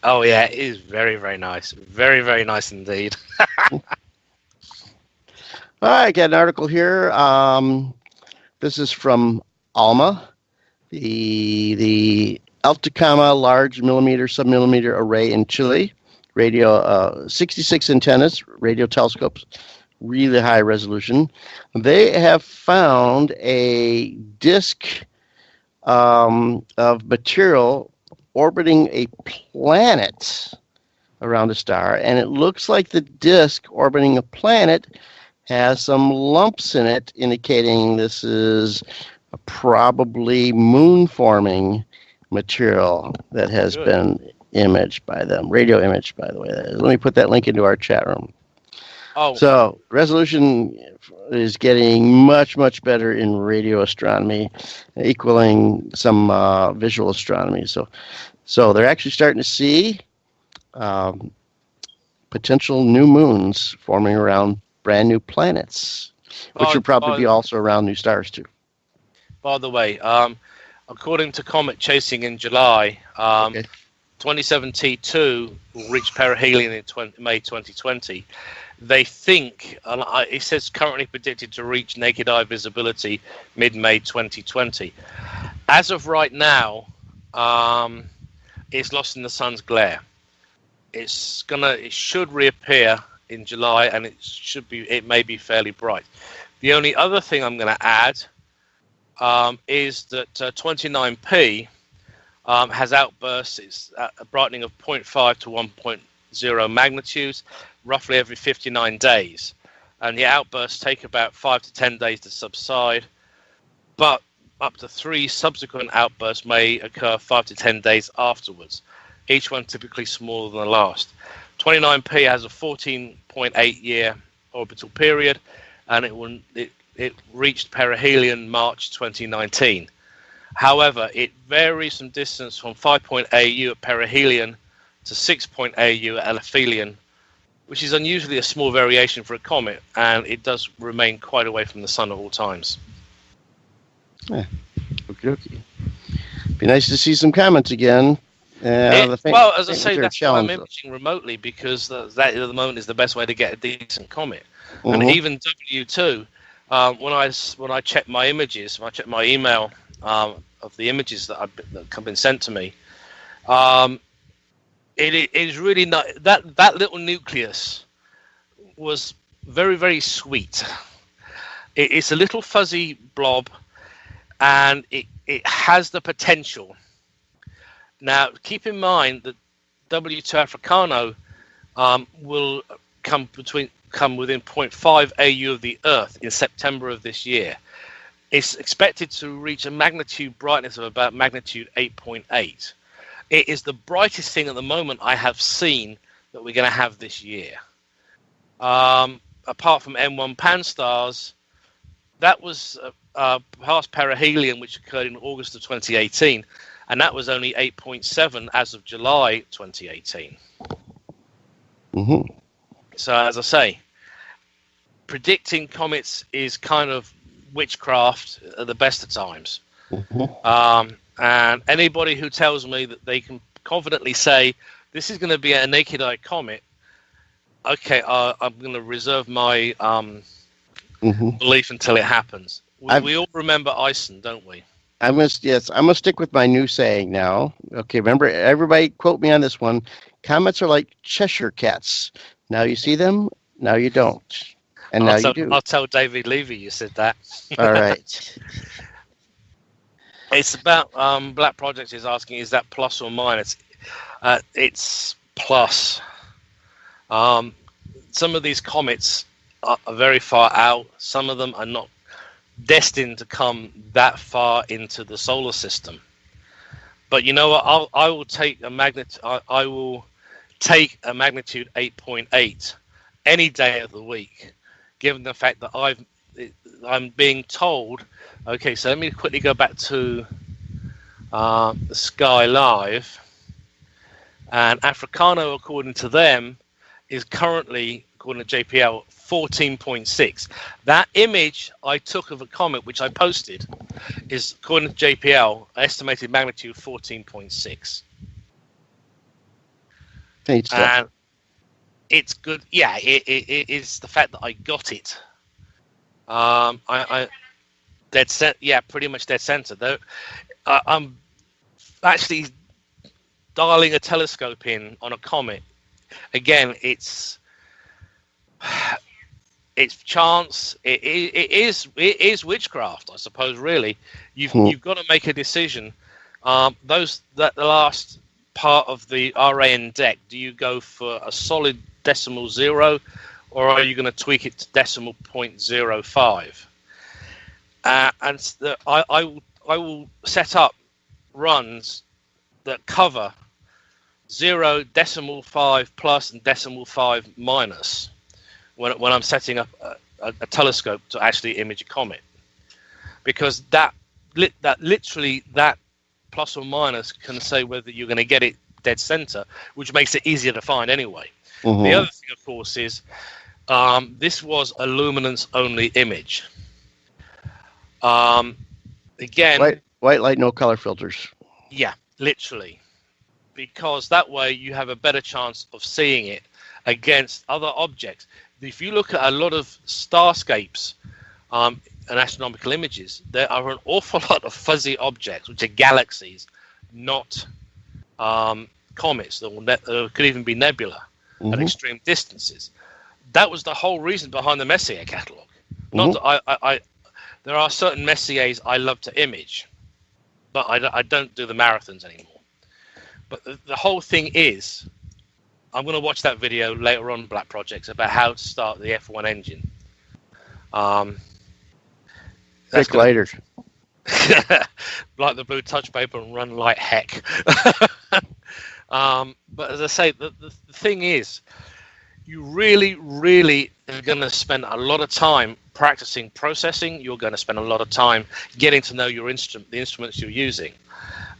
Oh yeah, it is very, very nice. Very, very nice indeed. All right, I got an article here. This is from Alma, the Altacama large millimeter submillimeter array in Chile. Radio 66 antennas, radio telescopes, really high resolution. They have found a disk of material orbiting a planet around a star, and it looks like the disk orbiting a planet has some lumps in it, indicating this is probably moon-forming material that has been imaged by them. Radio imaged, by the way. Let me put that link into our chat room. Oh. So resolution is getting much, much better in radio astronomy, equaling some visual astronomy. So they're actually starting to see potential new moons forming around brand new planets, which will probably be also around new stars too. By the way, according to Comet Chasing in July, 27T2 will reach perihelion in May 2020. They think, it says currently predicted to reach naked eye visibility mid-May 2020. As of right now, it's lost in the sun's glare. It should reappear in July, and it may be fairly bright. The only other thing I'm going to add is that 29P has outbursts. It's a brightening of 0.5 to 1.0 magnitudes, roughly every 59 days. And the outbursts take about 5 to 10 days to subside, but up to 3 subsequent outbursts may occur 5 to 10 days afterwards, each one typically smaller than the last. 29P has a 14.8-year orbital period, and it reached perihelion March 2019. However, it varies from distance from 5.8 AU at perihelion to 6.8 AU at aphelion, which is unusually a small variation for a comet, and it does remain quite away from the sun at all times. Yeah, okay. Be nice to see some comments again. Well, as I say, that's why I'm imaging remotely, because that at the moment is the best way to get a decent comet. Mm-hmm. And even W2, when I check my images, when I check my email of the images that have been sent to me, it is really not that little nucleus was very, very sweet. It's a little fuzzy blob, and it has the potential. Now, keep in mind that W2 Africano will come within 0.5 AU of the Earth in September of this year. It's expected to reach a magnitude brightness of about magnitude 8.8. It is the brightest thing at the moment I have seen that we're going to have this year. Apart from M1 Pan-STARRS, that was past perihelion, which occurred in August of 2018, and that was only 8.7 as of July 2018. Mm-hmm. So, as I say, predicting comets is kind of witchcraft at the best of times. Mm-hmm. And anybody who tells me that they can confidently say this is going to be a naked eye comet, okay, I'm going to reserve my belief until it happens. We all remember Ison, don't we? I'm gonna stick with my new saying now. Okay, remember, everybody quote me on this one. Comets are like Cheshire cats. Now you see them, now you don't, and now you do. I'll tell David Levy you said that. All right. It's about Black Project is asking, is that plus or minus? It's plus. Some of these comets are very far out. Some of them are not destined to come that far into the solar system. But you know what? I will take a magnitude 8.8 any day of the week, given the fact that I'm being told. Okay, so let me quickly go back to the Sky Live, and Africano, according to them, is currently, according to JPL, 14.6. That image I took of a comet, which I posted, is, according to JPL, estimated magnitude 14.6. And it's good. Yeah, it is the fact that I got it. I dead center. Yeah, pretty much dead center. Though I'm actually dialing a telescope in on a comet. Again, it's chance. It is witchcraft, I suppose. Really, you've got to make a decision. The last part of the RAN deck. Do you go for a solid decimal 0, or are you going to tweak it to decimal 0.05? I will set up runs that cover 0, decimal 5 plus, and decimal 5 minus when I'm setting up a telescope to actually image a comet, because that plus or minus can say whether you're going to get it dead center, which makes it easier to find anyway. Mm-hmm. The other thing, of course, is this was a luminance only image. Again, white light, no color filters. Yeah, literally, because that way you have a better chance of seeing it against other objects. If you look at a lot of starscapes and astronomical images, there are an awful lot of fuzzy objects, which are galaxies, not comets, that could even be nebula at extreme distances. That was the whole reason behind the Messier catalog. Not that there are certain Messiers I love to image, but I don't do the marathons anymore. But the whole thing is, I'm going to watch that video later on, Black Projects, about how to start the F1 engine. That's later. Like the blue touch paper and run like heck. But as I say, the thing is, you really, really are going to spend a lot of time practicing processing. You're going to spend a lot of time getting to know your the instruments you're using.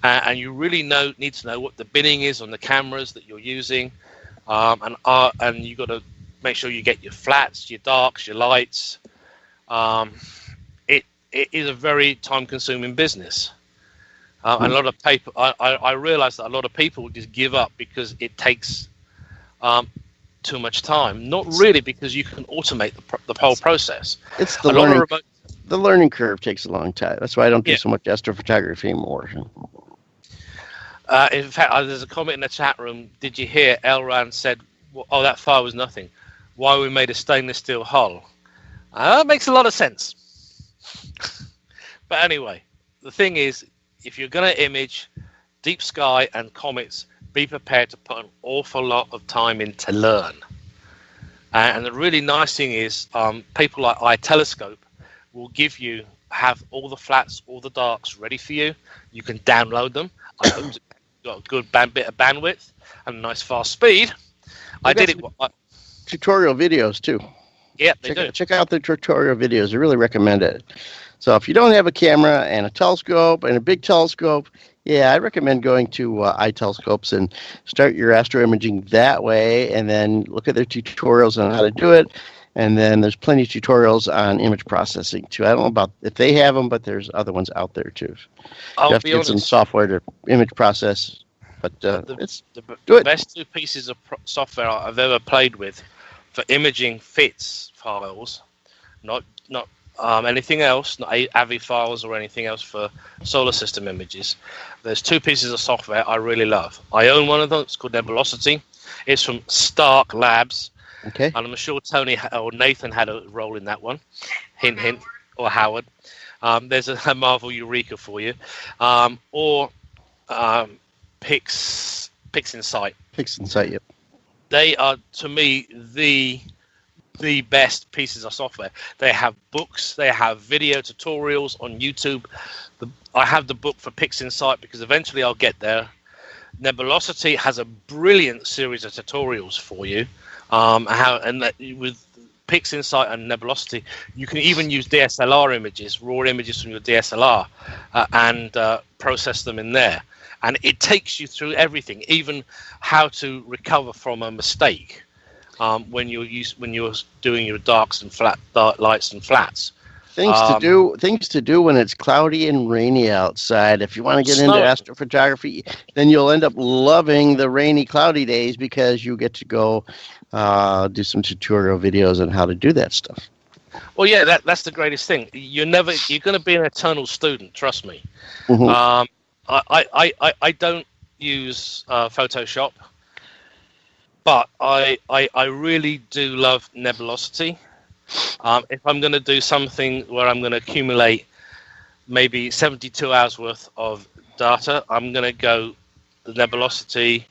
And you really need to know what the binning is on the cameras that you're using. And you got to make sure you get your flats, your darks, your lights. It is a very time-consuming business. And a lot of paper. I realize that a lot of people just give up because it takes too much time. Not really, because you can automate the whole process. It's the learning curve takes a long time. That's why I don't do so much astrophotography anymore. In fact, there's a comment in the chat room. Did you hear Elran said, "Oh, that fire was nothing. Why we made a stainless steel hull?" That makes a lot of sense. But anyway, the thing is, if you're going to image deep sky and comets, be prepared to put an awful lot of time in to learn. And the really nice thing is, people like iTelescope will have all the flats, all the darks ready for you. You can download them. I hope you've got a good bit of bandwidth and a nice fast speed. I did it. Tutorial videos too. Yeah, they do. Check out the tutorial videos. I really recommend it. So if you don't have a camera and a telescope and a big telescope, I recommend going to iTelescopes and start your astro imaging that way, and then look at their tutorials on how to do it. And then there's plenty of tutorials on image processing too. I don't know about if they have them, but there's other ones out there too. You have to get some software to image process, but it's the best two pieces of software I've ever played with for imaging FITS files, not anything else, not AVI files or anything else for solar system images, there's two pieces of software I really love. I own one of them. It's called Nebulosity. It's from Stark Labs. Okay. And I'm sure Tony or Nathan had a role in that one. Hint, hint. Or Howard. There's a Marvel Eureka for you. Or PixInsight. PixInsight, yep. They are, to me, the best pieces of software. They have books, they have video tutorials on YouTube. I have the book for PixInsight because eventually I'll get there. Nebulosity has a brilliant series of tutorials for you. With PixInsight and Nebulosity, you can even use DSLR images, raw images from your DSLR, and process them in there. And it takes you through everything, even how to recover from a mistake. When you're doing your dark lights and flats. Things to do when it's cloudy and rainy outside. If you want to get into astrophotography, then you'll end up loving the rainy, cloudy days because you get to go do some tutorial videos on how to do that stuff. Well, yeah, that's the greatest thing. You're going to be an eternal student. Trust me. Mm-hmm. I don't use Photoshop. But I really do love Nebulosity. If I'm going to do something where I'm going to accumulate maybe 72 hours worth of data, I'm going to go the Nebulosity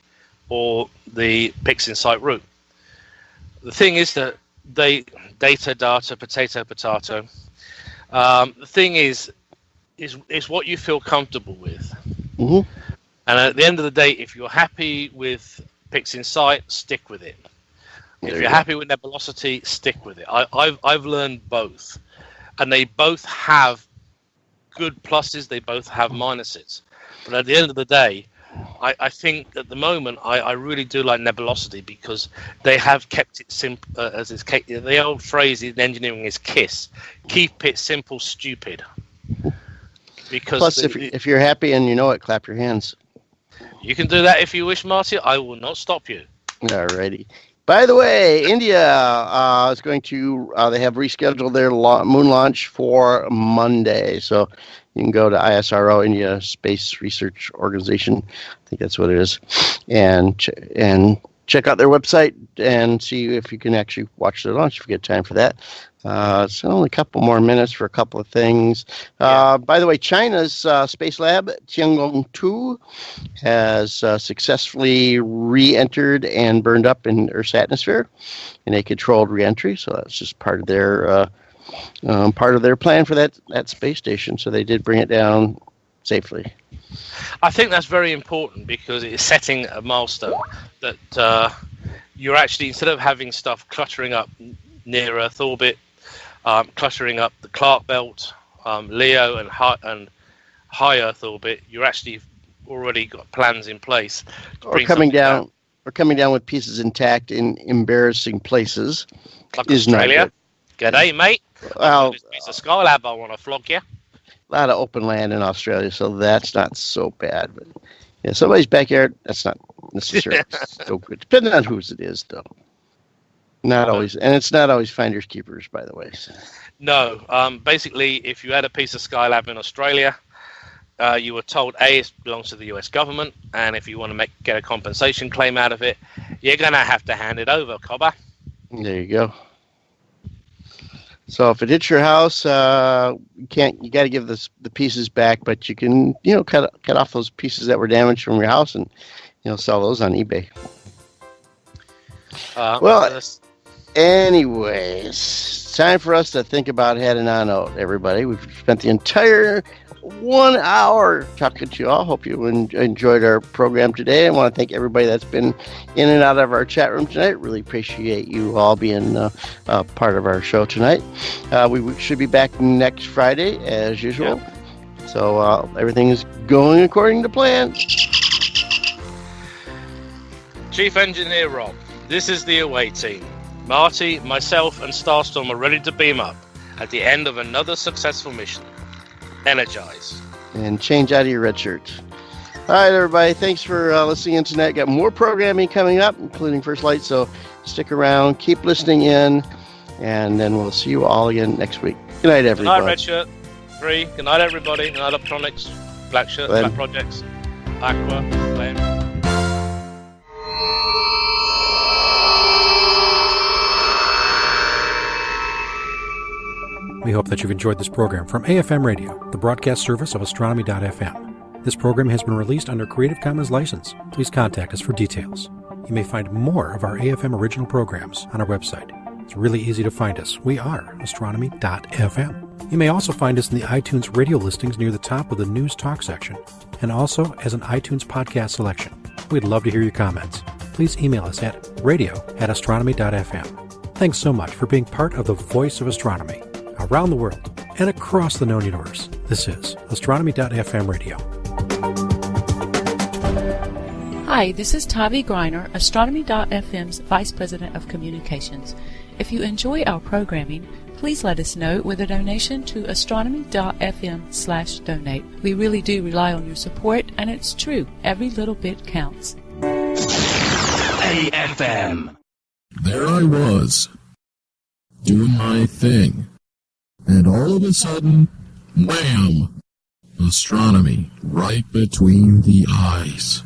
or the PixInsight route. The thing is that data, potato. The thing is what you feel comfortable with. Mm-hmm. And at the end of the day, if you're happy with PixInsight, stick with it. If you're happy with Nebulosity, stick with it. I've learned both, and they both have good pluses. They both have minuses. But at the end of the day, I think at the moment I really do like Nebulosity because they have kept it simple. The old phrase in engineering is KISS: keep it simple, stupid. Because plus, if you're happy and you know it, clap your hands. You can do that if you wish, Marty. I will not stop you. Alrighty. By the way, India is going to, they have rescheduled their moon launch for Monday. So you can go to ISRO, India Space Research Organization. I think that's what it is. And check out their website and see if you can actually watch the launch if you get time for that. It's only a couple more minutes for a couple of things. By the way, China's space lab, Tiangong-2, has successfully re-entered and burned up in Earth's atmosphere in a controlled re-entry. So that's just part of their plan for that space station. So they did bring it down safely. I think that's very important because it's setting a milestone that you're actually, instead of having stuff cluttering up near Earth orbit, cluttering up the Clark Belt, Leo, and high Earth orbit, you're actually already got plans in place. Or coming down with pieces intact in embarrassing places. Like Australia. G'day, mate. Well, it's a Skylab. I want to flog you. A lot of open land in Australia, so that's not so bad. But yeah, somebody's backyard, that's not necessarily so good. Depending on whose it is, though. Not always, and it's not always finders keepers, by the way. So. No, basically, if you had a piece of Skylab in Australia, you were told it belongs to the US government, and if you want to get a compensation claim out of it, you're gonna have to hand it over, cobber. There you go. So if it hits your house, you got to give the pieces back, but you can cut off those pieces that were damaged from your house and sell those on eBay. Anyways, it's time for us to think about heading on out, everybody. We've spent the entire 1 hour talking to you all. Hope you enjoyed our program today. I want to thank everybody that's been in and out of our chat room tonight. Really appreciate you all being part of our show tonight. We should be back next Friday as usual. Yep. So everything is going according to plan. Chief Engineer Rob, this is the away team. Marty, myself, and Starstorm are ready to beam up at the end of another successful mission. Energize. And change out of your red shirt. All right, everybody. Thanks for listening in tonight. Got more programming coming up, including First Light. So stick around. Keep listening in. And then we'll see you all again next week. Good night, Good everybody. night, Red Shirt. 3. Good night, everybody. Good night, Optronics. Black Shirt, Glenn. Black Projects. Aqua, Glenn. We hope that you've enjoyed this program from AFM Radio, the broadcast service of Astronomy.fm. This program has been released under Creative Commons license. Please contact us for details. You may find more of our AFM original programs on our website. It's really easy to find us. We are Astronomy.fm. You may also find us in the iTunes radio listings near the top of the News Talk section, and also as an iTunes podcast selection. We'd love to hear your comments. Please email us at radio@astronomy.fm. Thanks so much for being part of the voice of astronomy around the world and across the known universe. This is Astronomy.fm Radio. Hi, this is Tavi Greiner, Astronomy.fm's Vice President of Communications. If you enjoy our programming, please let us know with a donation to astronomy.fm/donate. We really do rely on your support, and it's true, every little bit counts. AFM. There I was, doing my thing, and all of a sudden, wham! Astronomy right between the eyes.